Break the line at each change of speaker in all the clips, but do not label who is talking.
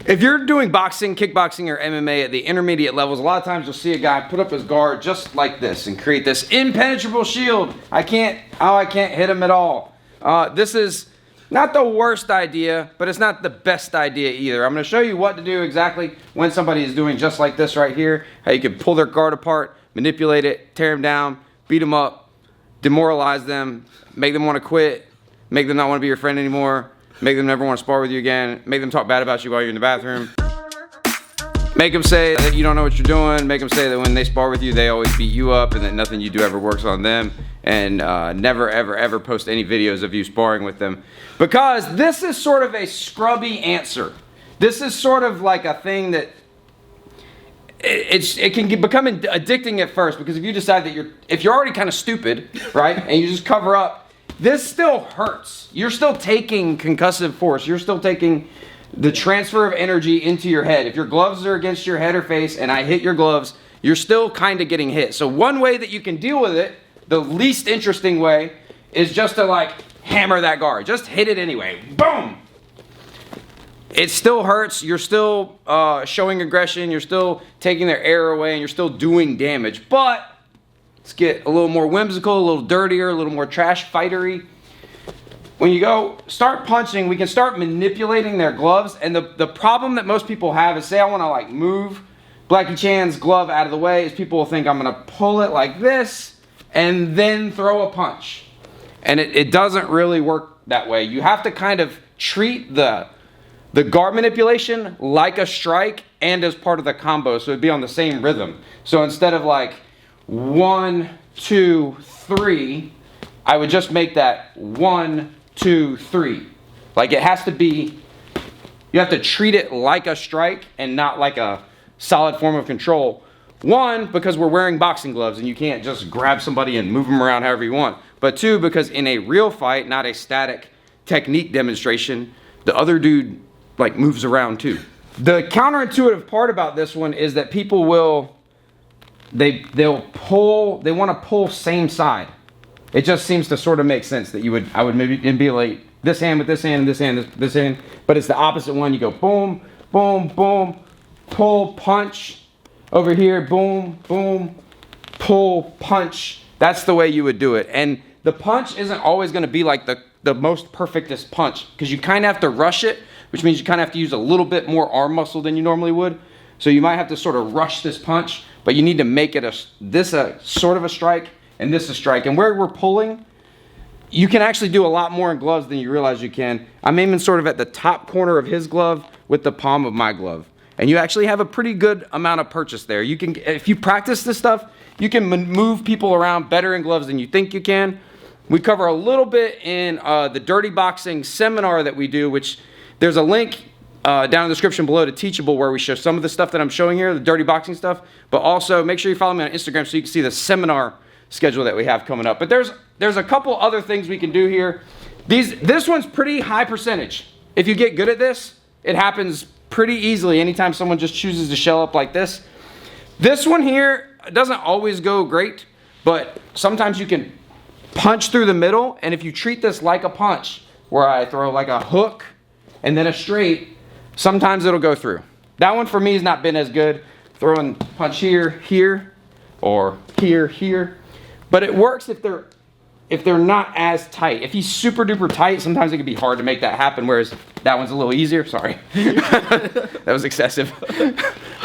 If you're doing boxing, kickboxing, or MMA at the intermediate levels, a lot of times you'll see a guy put up his guard just like this and create this impenetrable shield. I can't hit him at all. This is not the worst idea, but it's not the best idea either. I'm going to show you what to do exactly when somebody is doing just like this right here. How you can pull their guard apart, manipulate it, tear them down, beat them up, demoralize them, make them want to quit, make them not want to be your friend anymore, make them never want to spar with you again, make them talk bad about you while you're in the bathroom. Make them say that you don't know what you're doing, make them say that when they spar with you, they always beat you up and that nothing you do ever works on them, and never ever ever post any videos of you sparring with them. Because this is sort of a scrubby answer. This is sort of like a thing that it can become addicting at first, because if you decide that if you're already kind of stupid, right, and you just cover up, this still hurts. You're still taking concussive force. You're still taking the transfer of energy into your head. If your gloves are against your head or face and I hit your gloves, you're still kind of getting hit. So one way that you can deal with it, the least interesting way, is just to like hammer that guard. Just hit it anyway. Boom! It still hurts. You're still showing aggression. You're still taking their air away, and you're still doing damage. But let's get a little more whimsical, a little dirtier, a little more trash fightery. When you go start punching, we can start manipulating their gloves. And the problem that most people have is, say I want to like move Blackie Chan's glove out of the way, is people will think I'm going to pull it like this and then throw a punch. And it doesn't really work that way. You have to kind of treat the guard manipulation like a strike and as part of the combo, so it'd be on the same rhythm. So instead of like 1, 2, 3, I would just make that 1, 2, 3. Like it has to be, you have to treat it like a strike and not like a solid form of control. One, because we're wearing boxing gloves and you can't just grab somebody and move them around however you want. But two, because in a real fight, not a static technique demonstration, the other dude like moves around too. The counterintuitive part about this one is that people will, they want to pull same side. It just seems to sort of make sense that I would maybe manipulate this hand with this hand and this hand, this hand, but it's the opposite one. You go boom, boom, boom, pull, punch. Over here, boom, boom, pull, punch. That's the way you would do it. And the punch isn't always going to be like the most perfectest punch, because you kind of have to rush it, which means you kind of have to use a little bit more arm muscle than you normally would. So you might have to sort of rush this punch, but you need to make it this sort of a strike and this a strike. And where we're pulling, you can actually do a lot more in gloves than you realize you can. I'm aiming sort of at the top corner of his glove with the palm of my glove. And you actually have a pretty good amount of purchase there. You can, if you practice this stuff, you can move people around better in gloves than you think you can. We cover a little bit in the Dirty Boxing seminar that we do, which there's a link down in the description below to Teachable, where we show some of the stuff that I'm showing here, the Dirty Boxing stuff. But also make sure you follow me on Instagram so you can see the seminar schedule that we have coming up. But there's a couple other things we can do here. This one's pretty high percentage. If you get good at this, it happens pretty easily anytime someone just chooses to shell up like this. This one here doesn't always go great, but sometimes you can punch through the middle, and if you treat this like a punch, where I throw like a hook and then a straight, sometimes it'll go through. That one for me has not been as good. Throwing punch here, here, or here, here. But it works if they're not as tight. If he's super duper tight, sometimes it can be hard to make that happen, whereas that one's a little easier. Sorry. That was excessive.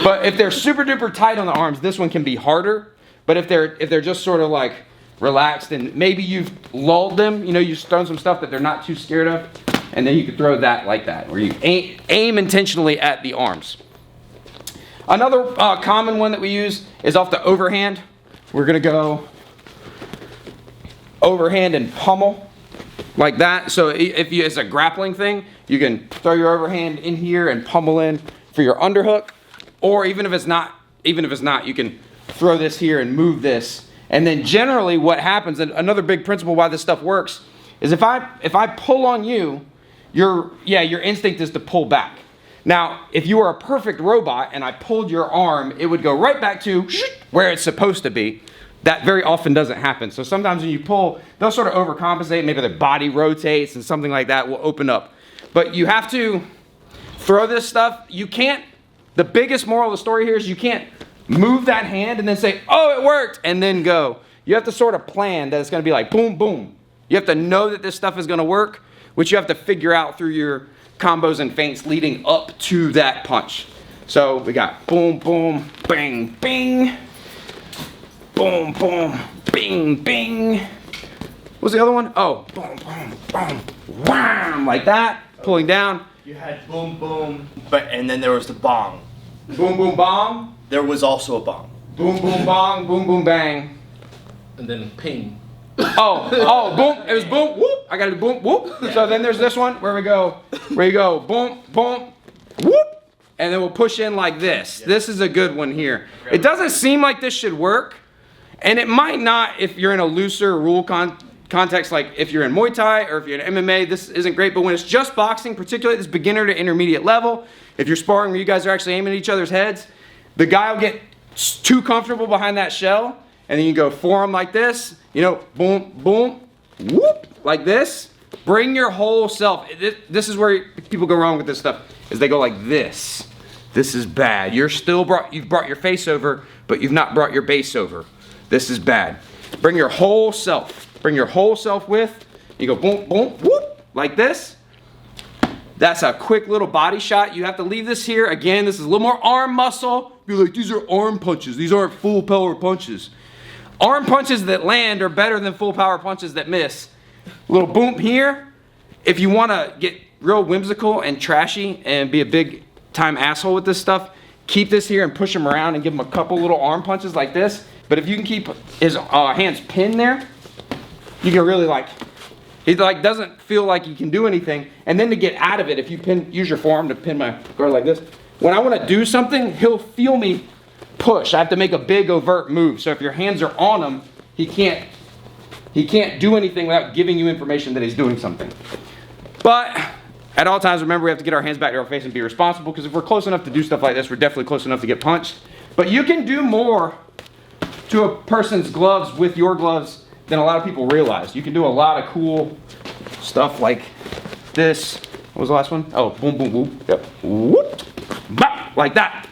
But if they're super duper tight on the arms, this one can be harder. But if they're just sort of like relaxed, and maybe you've lulled them, you've thrown some stuff that they're not too scared of, and then you could throw that like that, where you aim intentionally at the arms. Another common one that we use is off the overhand. We're gonna go overhand and pummel like that. So if it's a grappling thing, you can throw your overhand in here and pummel in for your underhook. Or even if it's not, you can throw this here and move this. And then generally what happens, and another big principle why this stuff works, is if I pull on you, your instinct is to pull back. Now, if you were a perfect robot and I pulled your arm, it would go right back to where it's supposed to be. That very often doesn't happen. So sometimes when you pull, they'll sort of overcompensate. Maybe their body rotates and something like that will open up. But you have to throw this stuff. You can't, the biggest moral of the story here is you can't move that hand and then say, oh, it worked, and then go. You have to sort of plan that it's going to be like boom, boom. You have to know that this stuff is going to work, which you have to figure out through your combos and feints leading up to that punch. So we got boom, boom, bang, bing, boom, boom, bing, bing. What's the other one? Oh, boom, boom, boom, wham, like that, pulling down.
You had boom, boom, and then there was the bong.
Boom, boom, bong.
There was also a bong.
Boom, boom, bong, boom, boom, bang.
And then ping.
Oh, boom, it was boom, whoop. I gotta do boom, whoop. Yeah. So then there's this one where you go, boom, boom, whoop. And then we'll push in like this. Yeah. This is a good one here. It doesn't seem like this should work. And it might not if you're in a looser rule context, like if you're in Muay Thai or if you're in MMA, this isn't great. But when it's just boxing, particularly at this beginner to intermediate level, if you're sparring where you guys are actually aiming at each other's heads, the guy will get too comfortable behind that shell. And then you go forearm like this, you know, boom, boom, whoop, like this. Bring your whole self. This is where people go wrong with this stuff, is they go like this. This is bad. You've brought your face over, but you've not brought your base over. This is bad. Bring your whole self. Bring your whole self with. You go boom, boom, whoop, like this. That's a quick little body shot. You have to leave this here. Again, this is a little more arm muscle. Be like, these are arm punches. These aren't full power punches. Arm punches that land are better than full power punches that miss. A little boom here. If you want to get real whimsical and trashy and be a big time asshole with this stuff, keep this here and push him around and give him a couple little arm punches like this. But if you can keep his hands pinned there, you can really he doesn't feel like he can do anything. And then to get out of it, if you use your forearm to pin my guard like this, when I want to do something, he'll feel me push. I have to make a big overt move. So if your hands are on him, he can't do anything without giving you information that he's doing something. But at all times, remember, we have to get our hands back to our face and be responsible, because if we're close enough to do stuff like this, we're definitely close enough to get punched. But you can do more to a person's gloves with your gloves than a lot of people realize. You can do a lot of cool stuff like this. What was the last one? Oh, boom, boom, boom. Yep. Whoop. Bop, like that.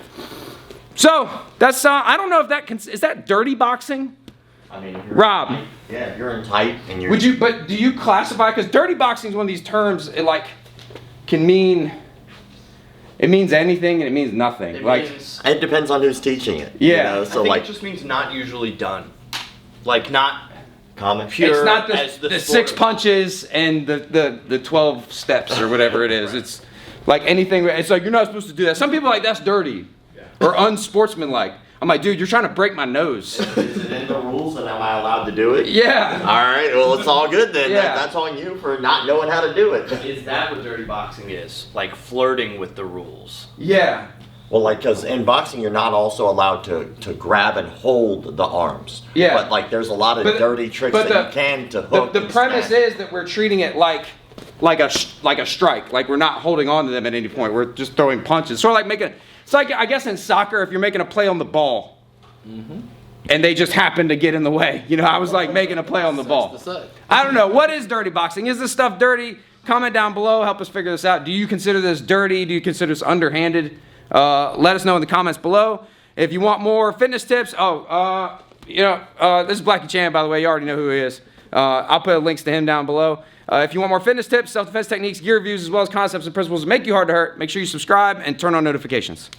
So that's I don't know if that is that dirty boxing.
I mean,
Rob.
Yeah, if you're in tight and you're.
But do you classify, because dirty boxing is one of these terms, it can mean, it means anything and it means nothing.
It depends on who's teaching it.
Yeah.
You know? So
I think it just means not usually done. Like not
common.
pure.
It's not
the
6 punches and the 12 steps or whatever it is. Right. It's like anything. It's like, you're not supposed to do that. Some people are like, that's dirty. Or unsportsmanlike. I'm like, dude, you're trying to break my nose.
Is it in the rules and am I allowed to do it?
Yeah.
All right, well, it's all good then.
Yeah.
That's on you for not knowing how to do it.
Is that what dirty boxing is? Like flirting with the rules?
Yeah.
Well, because in boxing, you're not also allowed to grab and hold the arms.
Yeah.
But there's a lot of dirty tricks that you can to hook.
The premise is that we're treating it like a strike. Like we're not holding on to them at any point. We're just throwing punches. Sort of like it's like, I guess in soccer, if you're making a play on the ball, and they just happen to get in the way. You know, I was like making a play on the ball. I don't know. What is dirty boxing? Is this stuff dirty? Comment down below. Help us figure this out. Do you consider this dirty? Do you consider this underhanded? Let us know in the comments below. If you want more fitness tips, this is Blackie Chan, by the way. You already know who he is. I'll put links to him down below. If you want more fitness tips, self-defense techniques, gear reviews, as well as concepts and principles that make you hard to hurt, make sure you subscribe and turn on notifications.